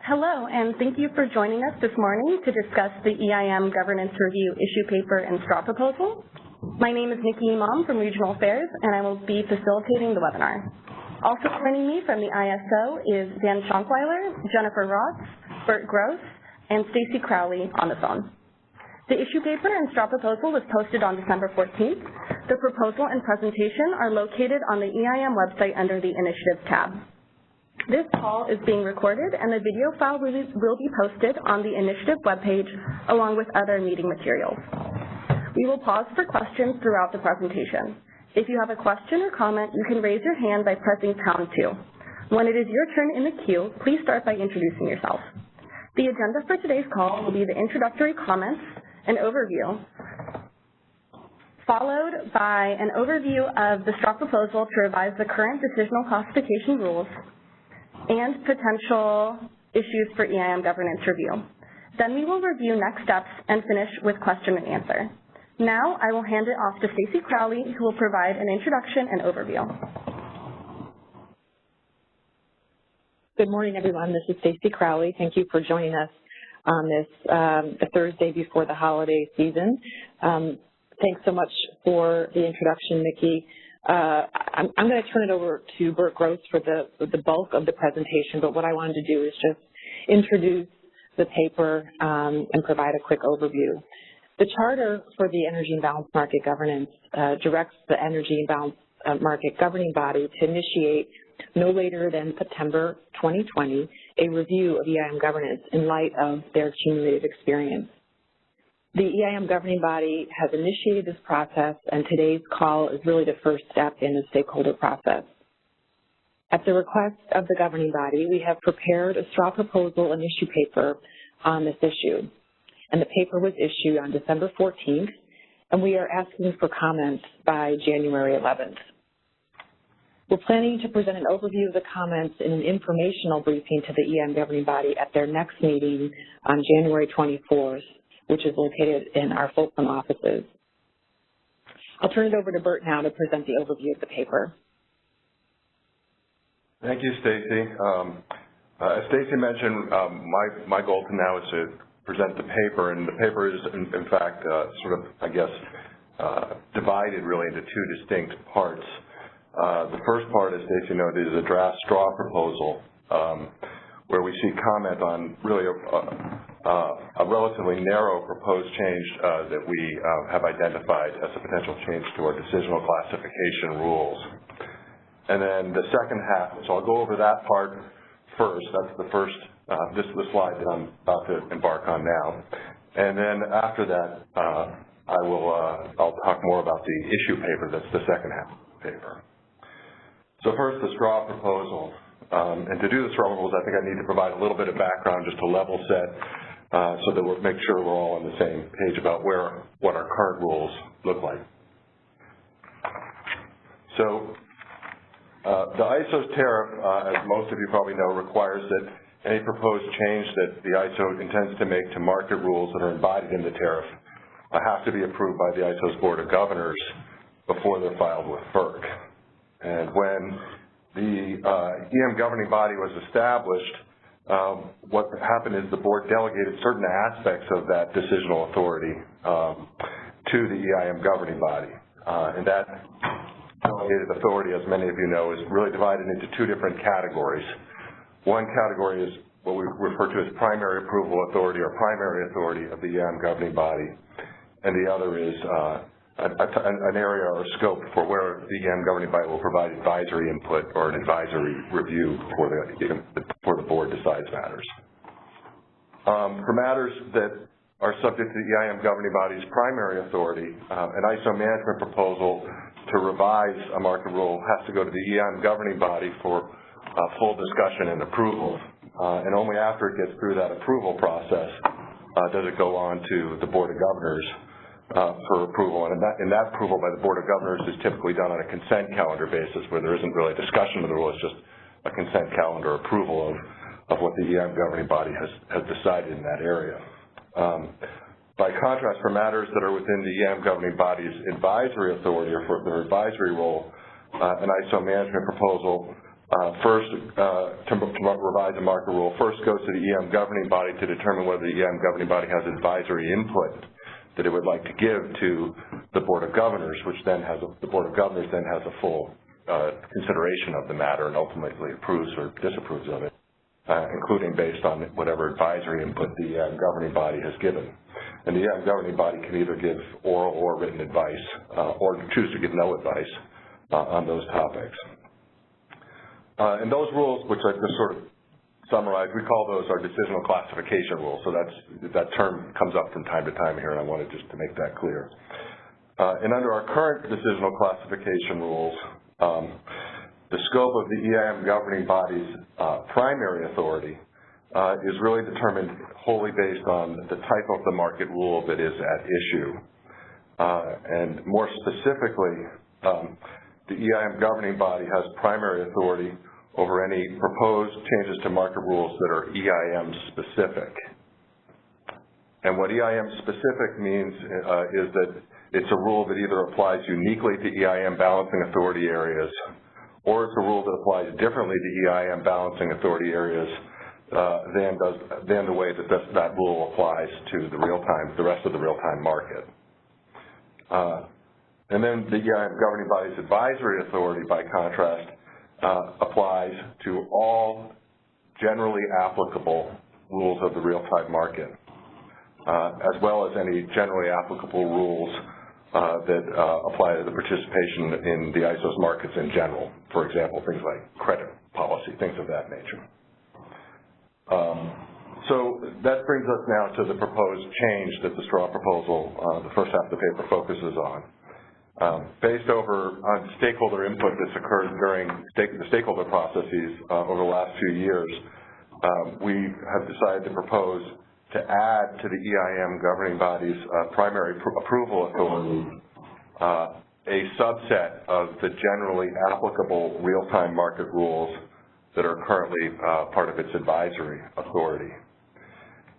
Hello, and thank you for joining us this morning to discuss the EIM Governance Review issue paper and straw proposal. My name is Nikki Imam from Regional Affairs, and I will be facilitating the webinar. Also joining me from the ISO is Dan Schonkweiler, Jennifer Roth, Bert Gross, and Stacy Crowley on the phone. The issue paper and straw proposal was posted on December 14th. The proposal and presentation are located on the EIM website under the Initiatives tab. This call is being recorded, and the video file will be posted on the Initiative webpage along with other meeting materials. We will pause for questions throughout the presentation. If you have a question or comment, you can raise your hand by pressing #2. When it is your turn in the queue, please start by introducing yourself. The agenda for today's call will be the introductory comments, an overview, followed by an overview of the straw proposal to revise the current decisional classification rules and potential issues for EIM governance review. Then we will review next steps and finish with question and answer. Now I will hand it off to Stacy Crowley, who will provide an introduction and overview. Good morning, everyone. This is Stacy Crowley. Thank you for joining us on this the Thursday before the holiday season. Thanks so much for the introduction, Nikki. I'm going to turn it over to Bert Gross for the bulk of the presentation, but what I wanted to do is just introduce the paper and provide a quick overview. The Charter for the Energy and Balanced Market Governance directs the Energy and Balanced Market Governing Body to initiate no later than September 2020 a review of EIM governance in light of their accumulated experience. The EIM governing body has initiated this process, and today's call is really the first step in the stakeholder process. At the request of the governing body, we have prepared a straw proposal and issue paper on this issue. And the paper was issued on December 14th, and we are asking for comments by January 11th. We're planning to present an overview of the comments in an informational briefing to the EIM governing body at their next meeting on January 24th, which is located in our Folsom offices. I'll turn it over to Bert now to present the overview of the paper. Thank you, Stacy. As Stacy mentioned, my goal now is to present the paper, and the paper is, in fact, divided really into two distinct parts. The first part, as Stacy noted, is a draft straw proposal, where we seek comment on really a relatively narrow proposed change that we have identified as a potential change to our decisional classification rules. And then the second half, so I'll go over that part first. That's the first, this is the slide that I'm about to embark on now. And then after that, I'll talk more about the issue paper. That's the second half of the paper. So first, the straw proposal. And to do the straw proposal, I think I need to provide a little bit of background just to level set so that we'll make sure we're all on the same page about what our current rules look like. So the ISO's tariff, as most of you probably know, requires that any proposed change that the ISO intends to make to market rules that are embodied in the tariff have to be approved by the ISO's Board of Governors before they're filed with FERC. And when the EIM governing body was established, what happened is the board delegated certain aspects of that decisional authority to the EIM governing body. And that delegated authority, as many of you know, is really divided into two different categories. One category is what we refer to as primary approval authority or primary authority of the EIM governing body, and the other is an area or scope for where the EIM governing body will provide advisory input or an advisory review before the board decides matters. For matters that are subject to the EIM governing body's primary authority, an ISO management proposal to revise a market rule has to go to the EIM governing body for full discussion and approval. And only after it gets through that approval process does it go on to the Board of Governors for approval. And that approval by the Board of Governors is typically done on a consent calendar basis where there isn't really a discussion of the rule, it's just a consent calendar approval of what the EIM governing body has decided in that area. By contrast, for matters that are within the EIM governing body's advisory authority or for their advisory role, an ISO management proposal First, to revise a market rule, first goes to the EIM governing body to determine whether the EIM governing body has advisory input that it would like to give to the Board of Governors, which then has the Board of Governors then has a full consideration of the matter and ultimately approves or disapproves of it, including based on whatever advisory input the EIM governing body has given. And the EIM governing body can either give oral or written advice or choose to give no advice on those topics. And those rules, which I just sort of summarized, we call those our decisional classification rules. So that term comes up from time to time here, and I wanted just to make that clear. And under our current decisional classification rules, the scope of the EIM governing body's primary authority is really determined wholly based on the type of the market rule that is at issue. And more specifically, the EIM governing body has primary authority over any proposed changes to market rules that are EIM specific. And what EIM specific means is that it's a rule that either applies uniquely to EIM balancing authority areas, or it's a rule that applies differently to EIM balancing authority areas than the way that that rule applies to the rest of the real-time market. And then the EIM governing body's advisory authority, by contrast, applies to all generally applicable rules of the real-time market, as well as any generally applicable rules that apply to the participation in the ISO's markets in general. For example, things like credit policy, things of that nature. So that brings us now to the proposed change that the straw proposal, the first half of the paper, focuses on. Based on stakeholder input that's occurred during the stakeholder processes over the last few years, we have decided to propose to add to the EIM governing body's primary approval authority a subset of the generally applicable real-time market rules that are currently part of its advisory authority.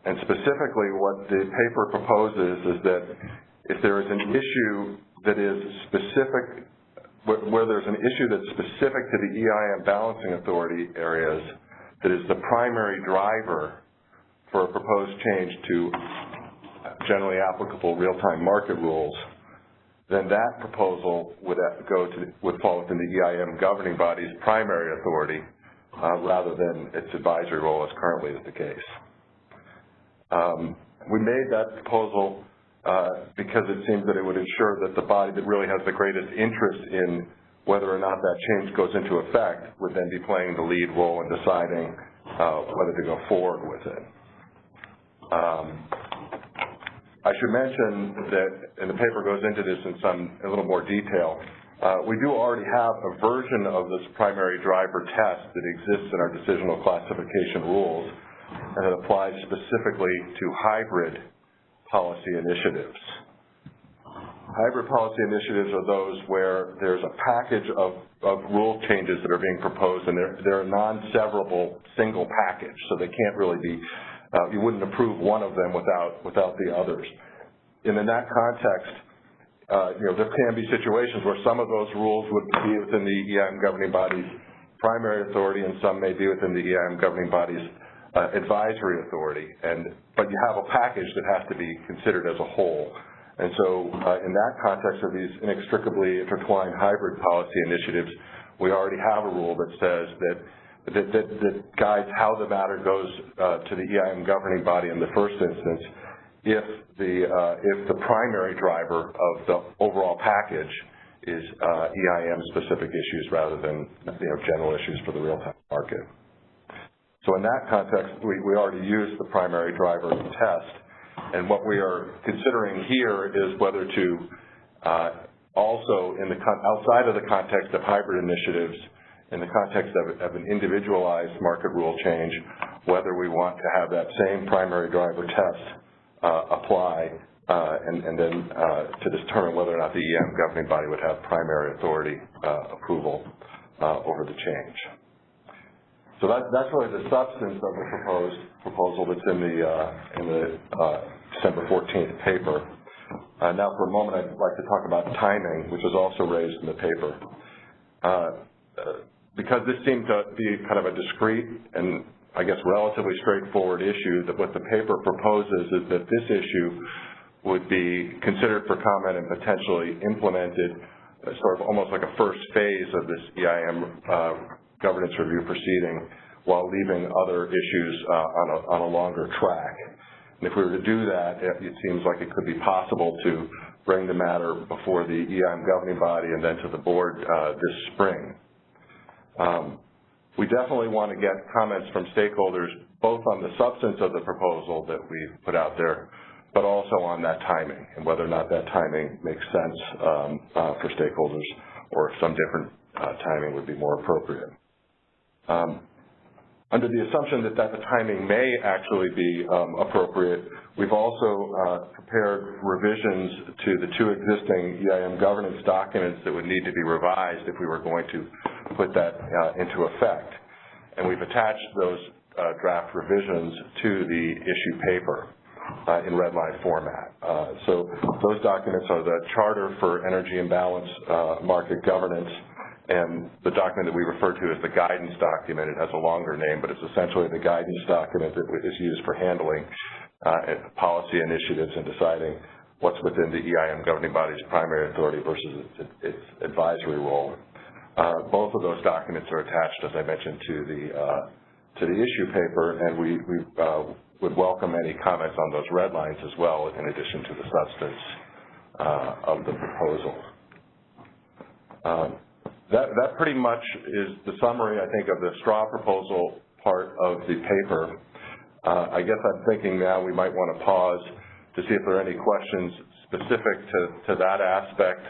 And specifically, what the paper proposes is that if there is an issue that is specific, where there's an issue that's specific to the EIM balancing authority areas that is the primary driver for a proposed change to generally applicable real-time market rules, then that proposal would fall within the EIM governing body's primary authority rather than its advisory role as currently is the case. We made that proposal because it seems that it would ensure that the body that really has the greatest interest in whether or not that change goes into effect would then be playing the lead role in deciding whether to go forward with it. I should mention that, and the paper goes into this in a little more detail, we do already have a version of this primary driver test that exists in our decisional classification rules, and it applies specifically to hybrid policy initiatives. Hybrid policy initiatives are those where there's a package of rule changes that are being proposed, and they're a non-severable single package, so they can't really be, you wouldn't approve one of them without the others. And in that context, there can be situations where some of those rules would be within the EIM governing body's primary authority, and some may be within the EIM governing body's advisory authority, but you have a package that has to be considered as a whole. And so in that context of these inextricably intertwined hybrid policy initiatives, we already have a rule that says that guides how the matter goes to the EIM governing body in the first instance if the primary driver of the overall package is EIM specific issues rather than general issues for the real-time market. So in that context, we already used the primary driver test, and what we are considering here is whether to also, outside of the context of hybrid initiatives, in the context of an individualized market rule change, whether we want to have that same primary driver test apply, and then to determine whether or not the EIM governing body would have primary authority approval over the change. So that's really the substance of the proposed proposal that's in the December 14th paper. Now for a moment I'd like to talk about timing, which was also raised in the paper. because this seemed to be kind of a discrete and I guess relatively straightforward issue, that what the paper proposes is that this issue would be considered for comment and potentially implemented sort of almost like a first phase of this EIM governance review proceeding, while leaving other issues on a longer track. And if we were to do that, it seems like it could be possible to bring the matter before the EIM governing body and then to the board this spring. We definitely want to get comments from stakeholders both on the substance of the proposal that we've put out there, but also on that timing and whether or not that timing makes sense for stakeholders, or if some different timing would be more appropriate. Under the assumption that the timing may actually be appropriate, we've also prepared revisions to the 2 existing EIM governance documents that would need to be revised if we were going to put that into effect. And we've attached those draft revisions to the issue paper in red line format. So those documents are the Charter for Energy and Balanced Market Governance, and the document that we refer to as the guidance document. It has a longer name, but it's essentially the guidance document that is used for handling policy initiatives and deciding what's within the EIM governing body's primary authority versus its advisory role. Both of those documents are attached, as I mentioned, to the issue paper, and we would welcome any comments on those red lines as well, in addition to the substance of the proposal. That pretty much is the summary, I think, of the straw proposal part of the paper. I guess I'm thinking now we might want to pause to see if there are any questions specific to that aspect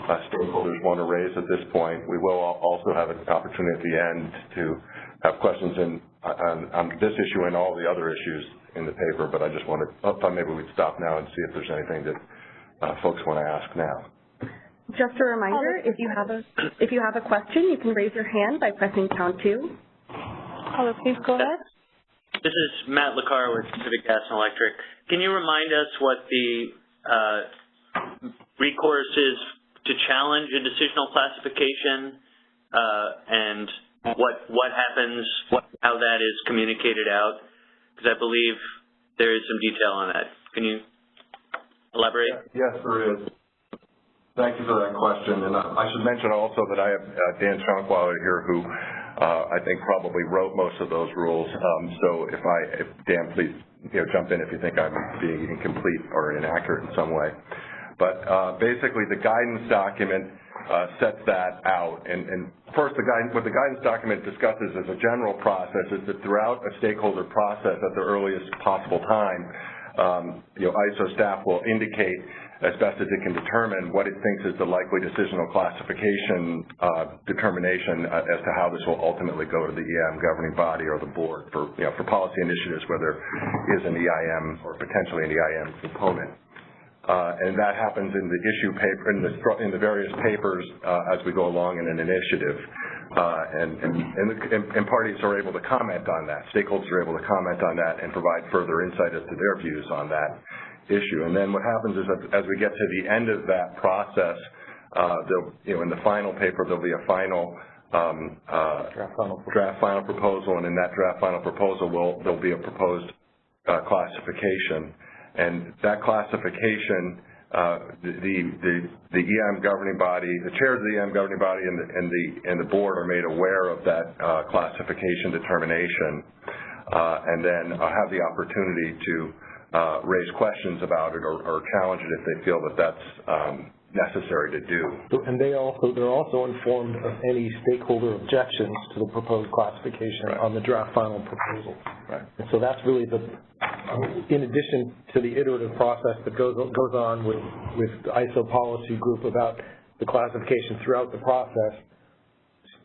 that stakeholders want to raise at this point. We will also have an opportunity at the end to have questions on this issue and all the other issues in the paper, but I just wanted, thought maybe we'd stop now and see if there's anything that folks want to ask now. Just a reminder, if you have a question, you can raise your hand by pressing pound 2. Hello, please go ahead. This is Matt LaCar with Pacific Gas and Electric. Can you remind us what the recourse is to challenge a decisional classification and what happens, how that is communicated out? Because I believe there is some detail on that. Can you elaborate? Yes, there is. Thank you for that question. And I should mention also that I have Dan Schonkweiler here, who I think probably wrote most of those rules. So if Dan, please jump in if you think I'm being incomplete or inaccurate in some way. But basically, the guidance document sets that out. And first, what the guidance document discusses as a general process is that throughout a stakeholder process at the earliest possible time, ISO staff will indicate as best as it can determine what it thinks is the likely decisional classification determination as to how this will ultimately go to the EIM governing body or the board for policy initiatives where there is an EIM or potentially an EIM component. And that happens in the issue paper, in the various papers as we go along in an initiative. And parties are able to comment on that. Stakeholders are able to comment on that and provide further insight as to their views on that issue. And then what happens is that as we get to the end of that process, in the final paper, there'll be a final draft final proposal, and in that draft final proposal, there'll be a proposed classification. And that classification, the EIM governing body, the chairs of the EIM governing body and the board are made aware of that classification determination, and then have the opportunity to raise questions about it or challenge it if they feel that that's necessary to do. And they're also informed of any stakeholder objections to the proposed classification on the draft final proposal. Right. And so that's really in addition to the iterative process that goes on with the ISO policy group about the classification throughout the process,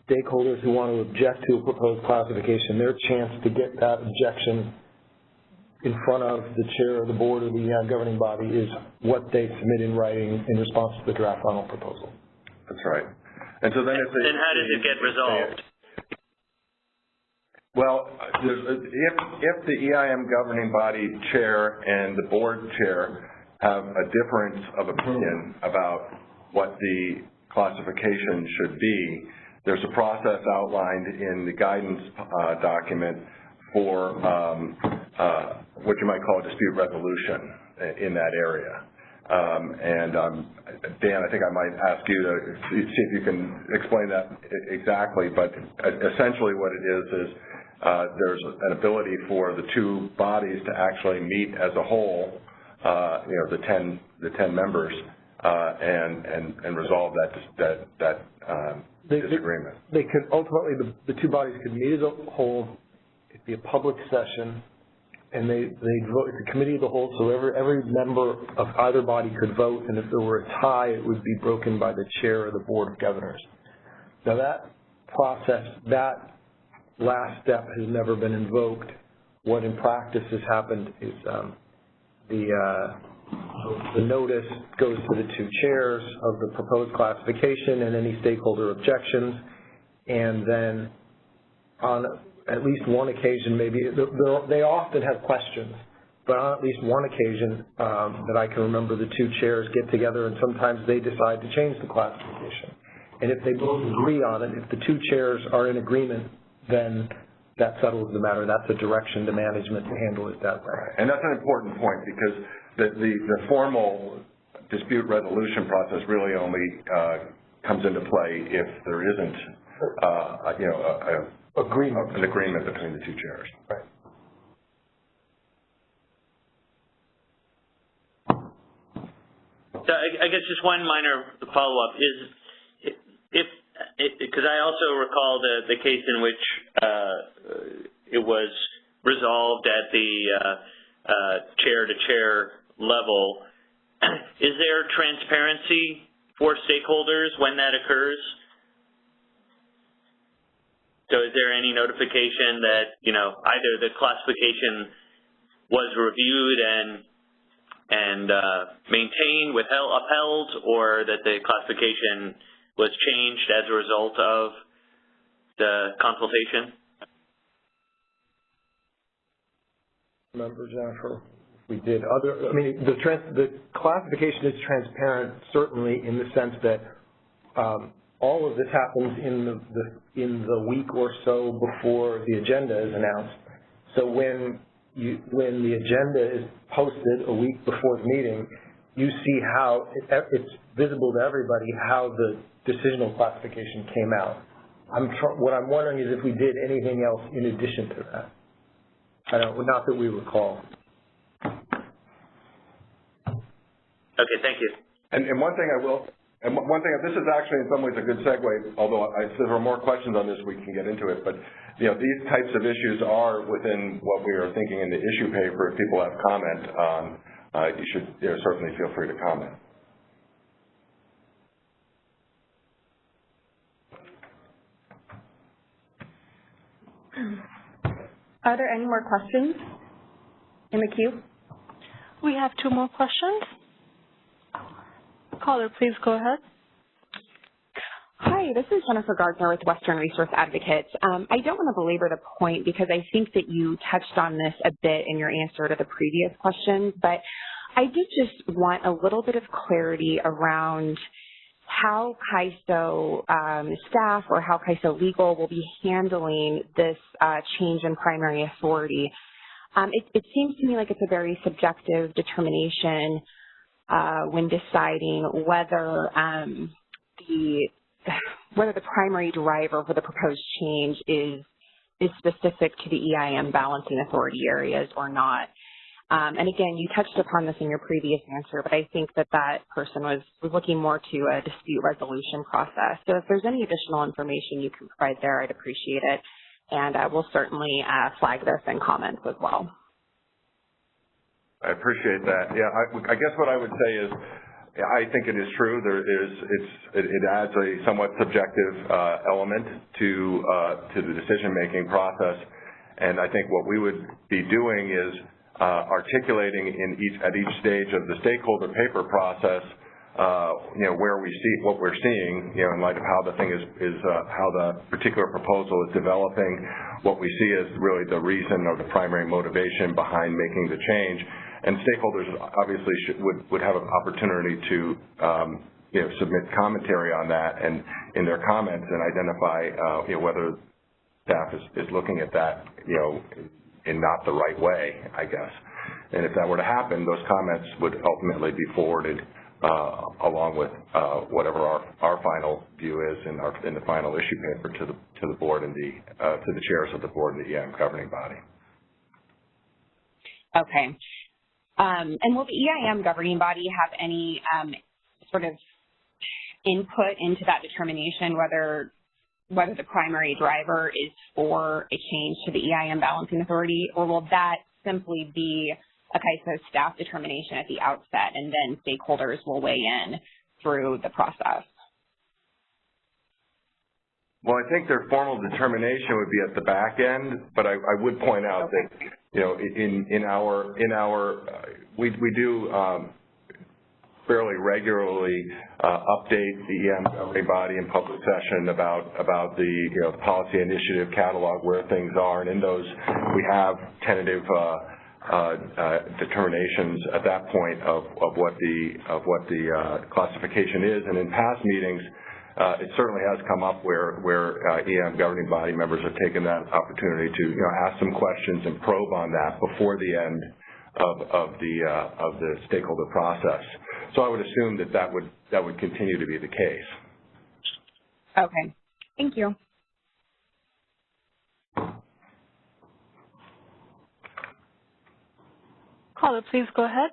stakeholders who want to object to a proposed classification, their chance to get that objection in front of the chair of the board or the EIM governing body is what they submit in writing in response to the draft final proposal. That's right. And so then then how does it get resolved? Well, if the EIM governing body chair and the board chair have a difference of opinion about what the classification should be, there's a process outlined in the guidance document for what you might call a dispute resolution in that area. Dan, I think I might ask you to see if you can explain that exactly, but essentially what it is there's an ability for the two bodies to actually meet as a whole, the 10 members, and resolve that disagreement. They could ultimately, the two bodies could meet as a whole. It'd be a public session, and they vote. It's a committee of the whole, so every member of either body could vote, and if there were a tie, it would be broken by the chair of the Board of Governors. Now that process, that last step has never been invoked. What in practice has happened is the notice goes to the two chairs of the proposed classification and any stakeholder objections, and then on at least one occasion, maybe they often have questions, but on at least one occasion that I can remember, the two chairs get together and sometimes they decide to change the classification. And if they both agree on it, if the two chairs are in agreement, then that settles the matter. That's a direction to management to handle it that way. And that's an important point, because the formal dispute resolution process really only comes into play if there isn't an agreement between the two chairs. Right. So I guess just one minor follow-up is, because I also recall the case in which it was resolved at the chair-to-chair level. Is there transparency for stakeholders when that occurs? So is there any notification that, either the classification was reviewed and maintained, upheld, or that the classification was changed as a result of the consultation? Remember, Jennifer, we did the classification is transparent, certainly in the sense that all of this happens in the week or so before the agenda is announced. So when the agenda is posted a week before the meeting, you see how it's visible to everybody how the decisional classification came out. What I'm wondering is if we did anything else in addition to that. Not that we recall. Okay, thank you. And one thing this is actually in some ways a good segue, although if there are more questions on this, we can get into it. But these types of issues are within what we are thinking in the issue paper. If people have comment, you should certainly feel free to comment. Are there any more questions in the queue? We have 2 more questions. Caller, please go ahead. Hi, this is Jennifer Gardner with Western Resource Advocates. I don't want to belabor the point because I think that you touched on this a bit in your answer to the previous questions, but I did just want a little bit of clarity around how CAISO staff or how CAISO legal will be handling this change in primary authority. It seems to me like it's a very subjective determination when deciding whether the primary driver for the proposed change is specific to the EIM balancing authority areas or not. And again, you touched upon this in your previous answer, but I think that person was looking more to a dispute resolution process. So if there's any additional information you can provide there, I'd appreciate it. And we'll certainly flag this in comments as well. I appreciate that. Yeah, I guess what I would say is, I think it is true. It adds a somewhat subjective element to the decision-making process, and I think what we would be doing is articulating at each stage of the stakeholder paper process, where we see what we're seeing, in light of how the thing how the particular proposal is developing, what we see as really the reason or the primary motivation behind making the change. And stakeholders obviously would have an opportunity to submit commentary on that and in their comments and identify whether staff is looking at that in not the right way, I guess. And if that were to happen, those comments would ultimately be forwarded along with whatever our final view is in the final issue paper to the board and to the chairs of the board and the EIM governing body. Okay. And will the EIM governing body have any sort of input into that determination whether the primary driver is for a change to the EIM balancing authority, or will that simply be a CAISO staff determination at the outset and then stakeholders will weigh in through the process? Well, I think their formal determination would be at the back end, but I would point out that we do fairly regularly update the EIM governing body in public session about the policy initiative catalog, where things are, and in those we have tentative determinations at that point of what the classification is. And in past meetings, it certainly has come up where EIM governing body members have taken that opportunity to ask some questions and probe on that before the end of the stakeholder process. So I would assume that would continue to be the case. Okay, thank you. Caller, please go ahead.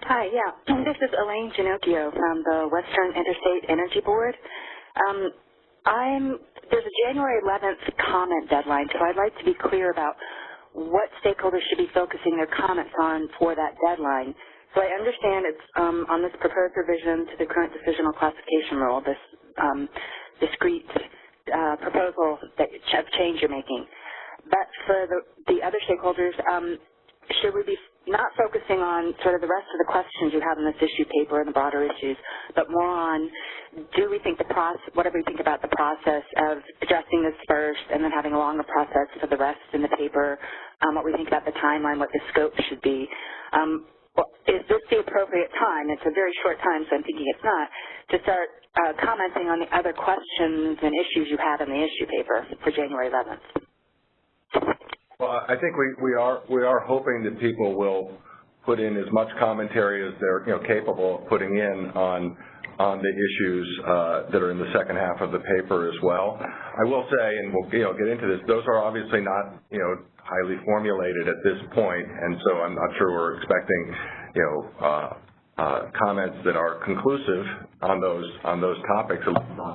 Hi, this is Elaine Ginocchio from the Western Interstate Energy Board. There's a January 11th comment deadline, so I'd like to be clear about what stakeholders should be focusing their comments on for that deadline. So I understand it's on this proposed revision to the current decisional classification rule, this discrete proposal of change you're making. But for the other stakeholders, should we be not focusing on sort of the rest of the questions you have in this issue paper and the broader issues, but more on what do we think about the process of addressing this first and then having a longer process for the rest in the paper, what we think about the timeline, what the scope should be. Is this the appropriate time? It's a very short time, so I'm thinking it's not, to start commenting on the other questions and issues you have in the issue paper for January 11th. Well, I think we are hoping that people will put in as much commentary as they're capable of putting in on the issues that are in the second half of the paper as well. I will say, and we'll get into this, those are obviously not highly formulated at this point, and so I'm not sure we're expecting comments that are conclusive on those topics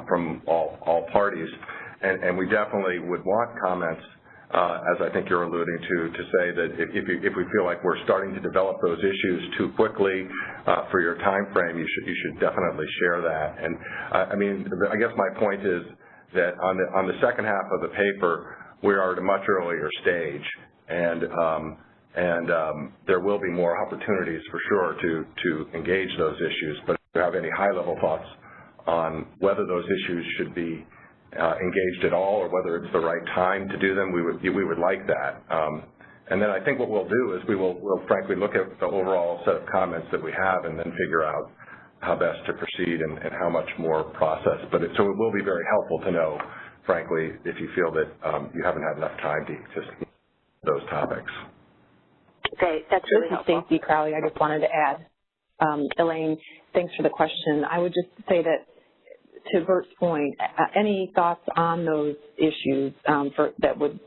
from all parties, and we definitely would want comments. As I think you're alluding to say that if we feel like we're starting to develop those issues too quickly for your time frame, you should definitely share that. And I guess my point is that on the second half of the paper, we are at a much earlier stage, and there will be more opportunities for sure to engage those issues. But if you have any high-level thoughts on whether those issues should be engaged at all, or whether it's the right time to do them, we would like that. And then I think what we'll do is we'll frankly look at the overall set of comments that we have and then figure out how best to proceed and how much more process. So it will be very helpful to know, frankly, if you feel that you haven't had enough time to just those topics. Great, that's really helpful. This is Stacey Crowley. I just wanted to add, Elaine, thanks for the question. I would just say that, to Bert's point, any thoughts on those issues that would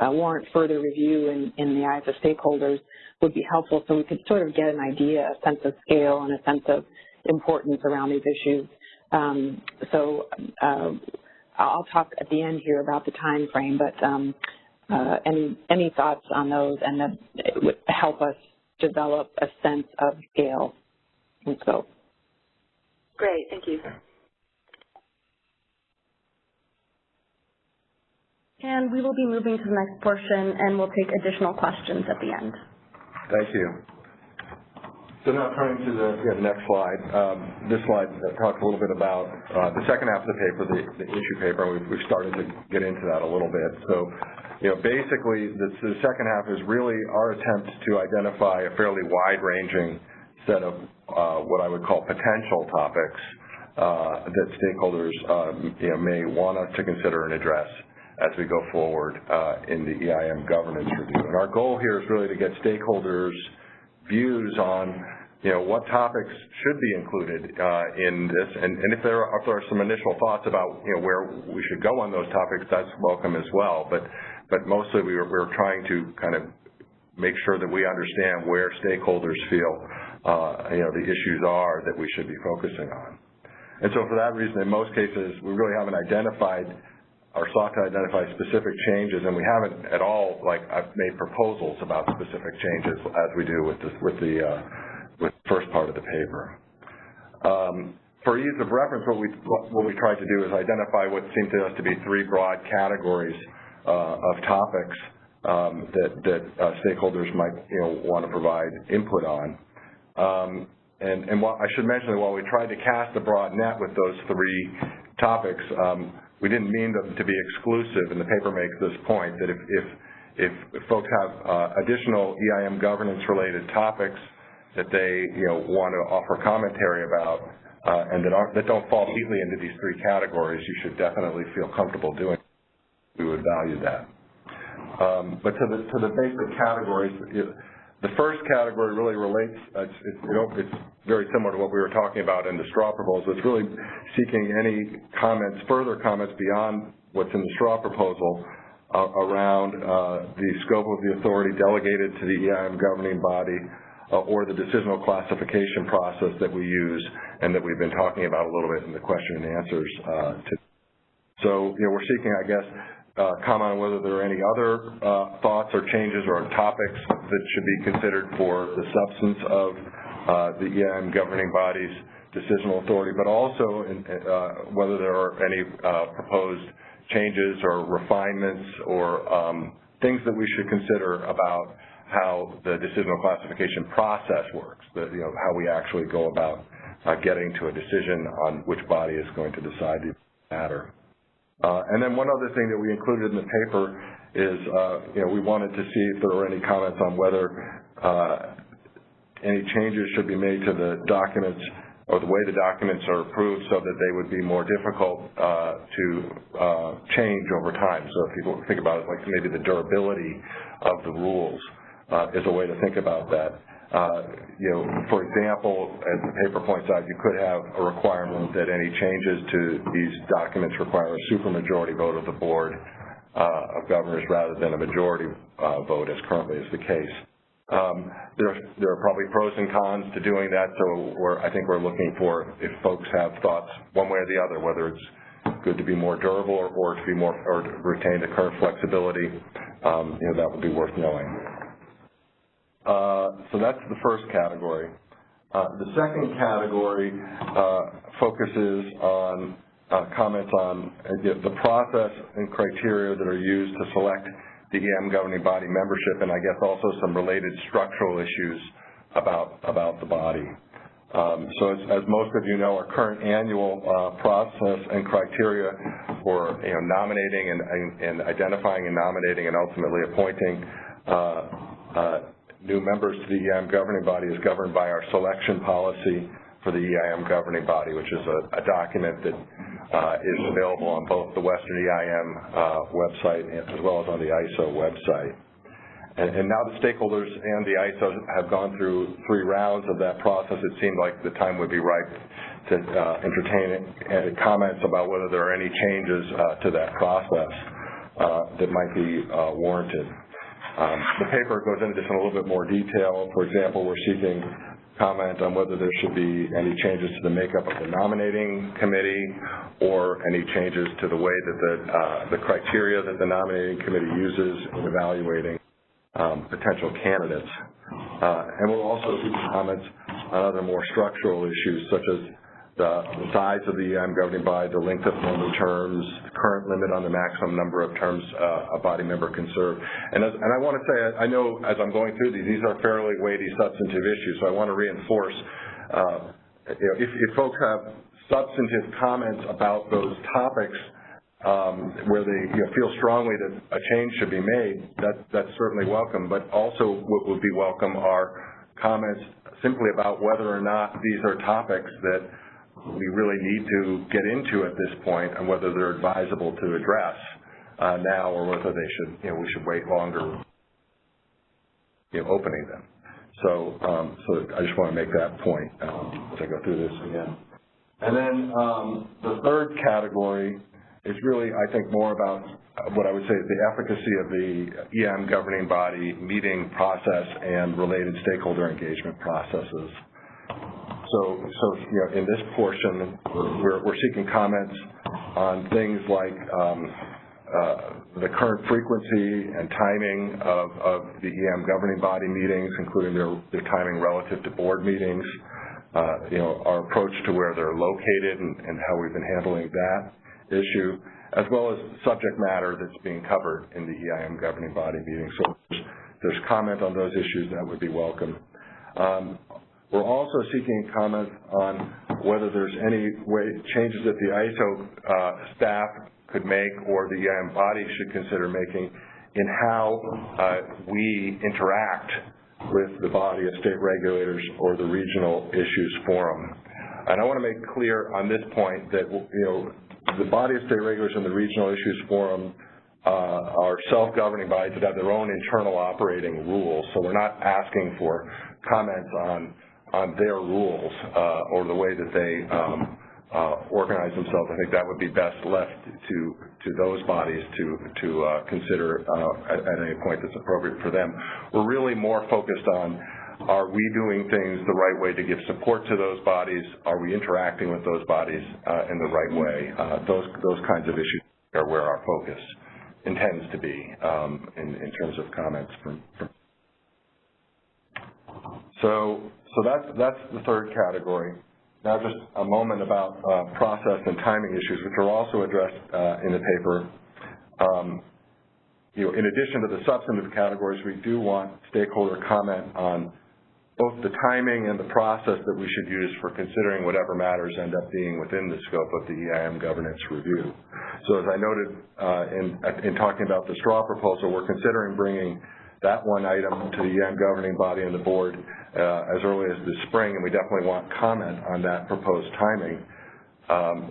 warrant further review in the eyes of stakeholders would be helpful, so we could sort of get an idea, a sense of scale and a sense of importance around these issues. I'll talk at the end here about the time frame, but any thoughts on those, and that it would help us develop a sense of scale and scope. Great, thank you. And we will be moving to the next portion, and we'll take additional questions at the end. Thank you. So now turning to the next slide. This slide talks a little bit about the second half of the paper, the issue paper. We've started to get into that a little bit. So, basically, the second half is really our attempt to identify a fairly wide-ranging set of what I would call potential topics that stakeholders may want us to consider and address as we go forward in the EIM governance review. And our goal here is really to get stakeholders' views on what topics should be included in this, and if there are some initial thoughts about where we should go on those topics, that's welcome as well. But mostly we're trying to kind of make sure that we understand where stakeholders feel the issues are that we should be focusing on. And so for that reason, in most cases, we really haven't identified or sought to identify specific changes, and we haven't at all I've made proposals about specific changes as we do with the first part of the paper. For ease of reference, what we tried to do is identify what seemed to us to be three broad categories of topics that stakeholders might want to provide input on. And I should mention that while we tried to cast a broad net with those three topics, we didn't mean them to be exclusive, and the paper makes this point that if folks have additional EIM governance-related topics that they want to offer commentary about and that don't fall neatly into these three categories, you should definitely feel comfortable doing it. We would value that. But to the basic categories, the first category really relates, it's very similar to what we were talking about in the straw proposal. It's really seeking any further comments beyond what's in the straw proposal around the scope of the authority delegated to the EIM governing body or the decisional classification process that we use and that we've been talking about a little bit in the question and answers today. So, we're seeking, I guess, comment on whether there are any other thoughts or changes or topics that should be considered for the substance of the EIM governing body's decisional authority, but also whether there are any proposed changes or refinements or things that we should consider about how the decisional classification process works, how we actually go about getting to a decision on which body is going to decide the matter. And then one other thing that we included in the paper is, we wanted to see if there were any comments on whether any changes should be made to the documents or the way the documents are approved so that they would be more difficult to change over time. So if people think about it, like maybe the durability of the rules is a way to think about that. For example, as the paper points out, you could have a requirement that any changes to these documents require a supermajority vote of the board of governors rather than a majority vote, as currently is the case. There are probably pros and cons to doing that, so I think we're looking for, if folks have thoughts one way or the other, whether it's good to be more durable or to retain the current flexibility, that would be worth knowing. So that's the first category. The second category focuses on comments on the process and criteria that are used to select the EIM governing body membership, and I guess also some related structural issues about the body. So as most of you know, our current annual process and criteria for nominating and identifying and nominating and ultimately appointing new members to the EIM governing body is governed by our selection policy for the EIM governing body, which is a document that is available on both the Western EIM website as well as on the ISO website. And now the stakeholders and the ISO have gone through 3 rounds of that process. It seemed like the time would be ripe to entertain comments about whether there are any changes to that process that might be warranted. The paper goes into this in a little bit more detail. For example, we're seeking comment on whether there should be any changes to the makeup of the nominating committee or any changes to the way that the criteria that the nominating committee uses in evaluating potential candidates. And we'll also seek comments on other more structural issues such as the size of the EIM governing body, the length of member terms, the current limit on the maximum number of terms a body member can serve. And I want to say, I know as I'm going through these are fairly weighty substantive issues, so I want to reinforce, if folks have substantive comments about those topics where they feel strongly that a change should be made, that's certainly welcome, but also what would be welcome are comments simply about whether or not these are topics that we really need to get into at this point and whether they're advisable to address now or whether they should, we should wait longer opening them. So I just want to make that point as I go through this again. And then the third category is really, I think, more about what I would say is the efficacy of the EIM governing body meeting process and related stakeholder engagement processes. So in this portion, we're seeking comments on things like the current frequency and timing of the EIM governing body meetings, including their timing relative to board meetings, our approach to where they're located and how we've been handling that issue, as well as subject matter that's being covered in the EIM governing body meeting. So if there's comment on those issues, that would be welcome. We're also seeking comment on whether there's any changes that the ISO staff could make or the EIM body should consider making in how we interact with the body of state regulators or the regional issues forum. And I want to make clear on this point that the body of state regulators and the regional issues forum are self-governing bodies that have their own internal operating rules. So we're not asking for comments on their rules or the way that they organize themselves. I think that would be best left to those bodies to consider at any point that's appropriate for them. We're really more focused on, are we doing things the right way to give support to those bodies? Are we interacting with those bodies in the right way? Those kinds of issues are where our focus intends to be in terms of comments from. So that's the third category. Now just a moment about process and timing issues, which are also addressed in the paper. In addition to the substantive categories, we do want stakeholder comment on both the timing and the process that we should use for considering whatever matters end up being within the scope of the EIM governance review. So as I noted in talking about the straw proposal, we're considering bringing that one item to the EIM governing body and the board as early as the spring, and we definitely want comment on that proposed timing.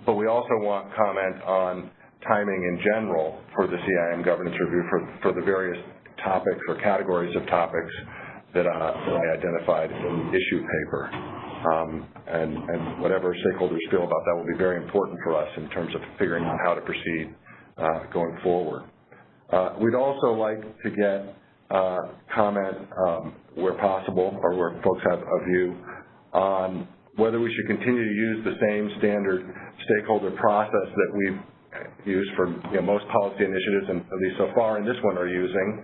But we also want comment on timing in general for the EIM governance review for the various topics or categories of topics that I identified in the issue paper. And whatever stakeholders feel about that will be very important for us in terms of figuring out how to proceed going forward. We'd also like to get comment where possible or where folks have a view on whether we should continue to use the same standard stakeholder process that we've used for most policy initiatives, and at least so far in this one are using,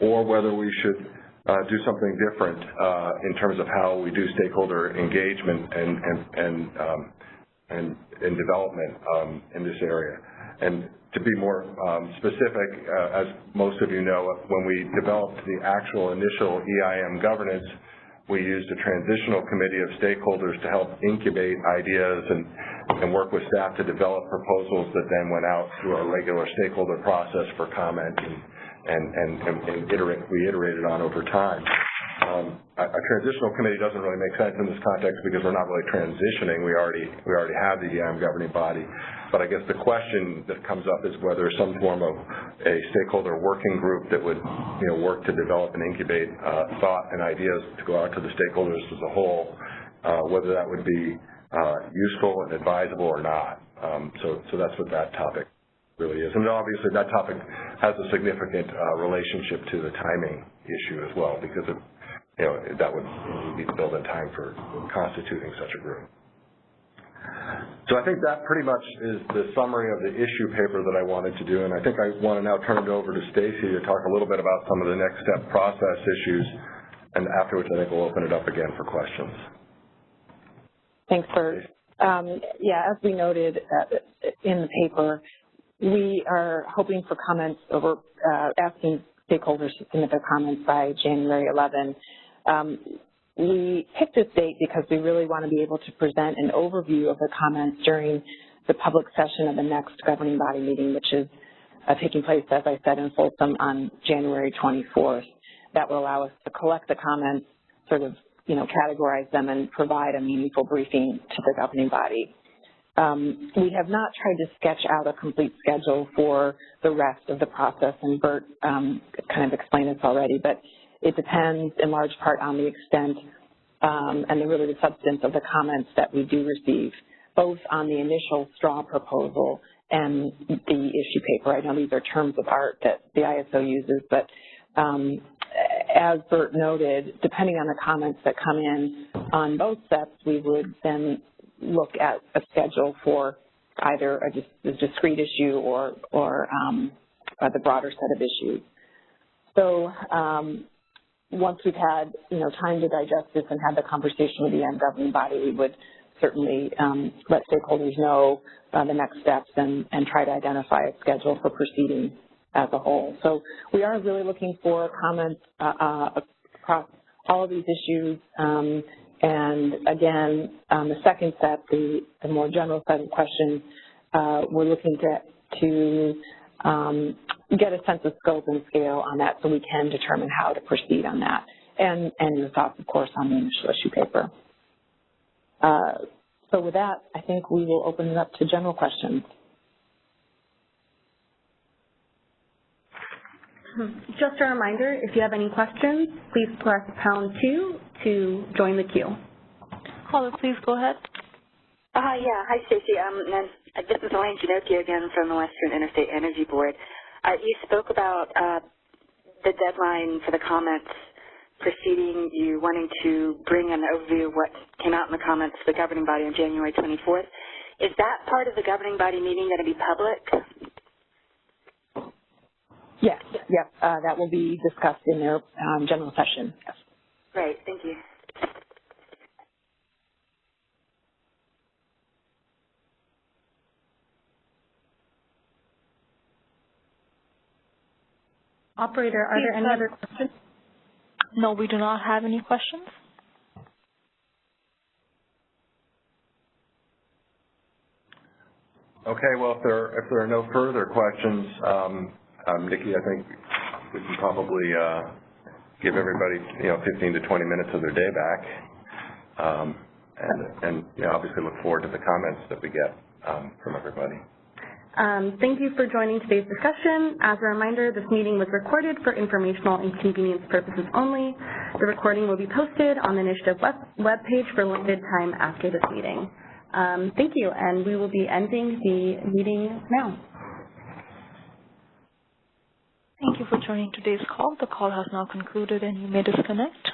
or whether we should do something different in terms of how we do stakeholder engagement and development in this area. And to be more specific, as most of you know, when we developed the actual initial EIM governance, we used a transitional committee of stakeholders to help incubate ideas and work with staff to develop proposals that then went out through our regular stakeholder process for comment and we iterated on over time. A transitional committee doesn't really make sense in this context because we're not really transitioning. We already have the EIM governing body. But I guess the question that comes up is whether some form of a stakeholder working group that would work to develop and incubate thought and ideas to go out to the stakeholders as a whole, whether that would be useful and advisable or not. So that's what that topic really is. And obviously that topic has a significant relationship to the timing issue as well, because that would need to build in time for constituting such a group. So I think that pretty much is the summary of the issue paper that I wanted to do, and I think I want to now turn it over to Stacy to talk a little bit about some of the next step process issues, and after which I think we'll open it up again for questions. Thanks, Bert. Yeah, as we noted in the paper, we are hoping for comments over, asking stakeholders to submit their comments by January 11. We picked this date because we really want to be able to present an overview of the comments during the public session of the next governing body meeting, which is taking place, as I said, in Folsom on January 24th. That will allow us to collect the comments, sort of, categorize them and provide a meaningful briefing to the governing body. We have not tried to sketch out a complete schedule for the rest of the process, and Bert kind of explained this already, but it depends in large part on the extent and really the substance of the comments that we do receive, both on the initial straw proposal and the issue paper. I know these are terms of art that the ISO uses, but as Bert noted, depending on the comments that come in on both sets, we would then look at a schedule for either a discrete issue or the broader set of issues. So once we've had time to digest this and had the conversation with the EIM governing body, we would certainly let stakeholders know the next steps and try to identify a schedule for proceeding as a whole. So we are really looking for comments across all of these issues. And again, the second set, the more general set of questions, we're looking to get a sense of scope and scale on that so we can determine how to proceed on that. And your thoughts, of course, on the initial issue paper. So with that, I think we will open it up to general questions. Just a reminder, if you have any questions, please press #2 to join the queue. Caller, please go ahead. Yeah. Hi, Stacey. This is Elaine Ginocchio again from the Western Interstate Energy Board. You spoke about the deadline for the comments preceding you wanting to bring an overview of what came out in the comments to the governing body on January 24th. Is that part of the governing body meeting going to be public? Yes, that will be discussed in their general session. Yes. Great, thank you. Operator, are there any other questions? No, we do not have any questions. Okay, well, if there are no further questions, Nikki, I think we can probably give everybody 15 to 20 minutes of their day back, and obviously look forward to the comments that we get from everybody. Thank you for joining today's discussion. As a reminder, this meeting was recorded for informational and convenience purposes only. The recording will be posted on the initiative webpage for limited time after this meeting. Thank you, and we will be ending the meeting now. Thank you for joining today's call. The call has now concluded and you may disconnect.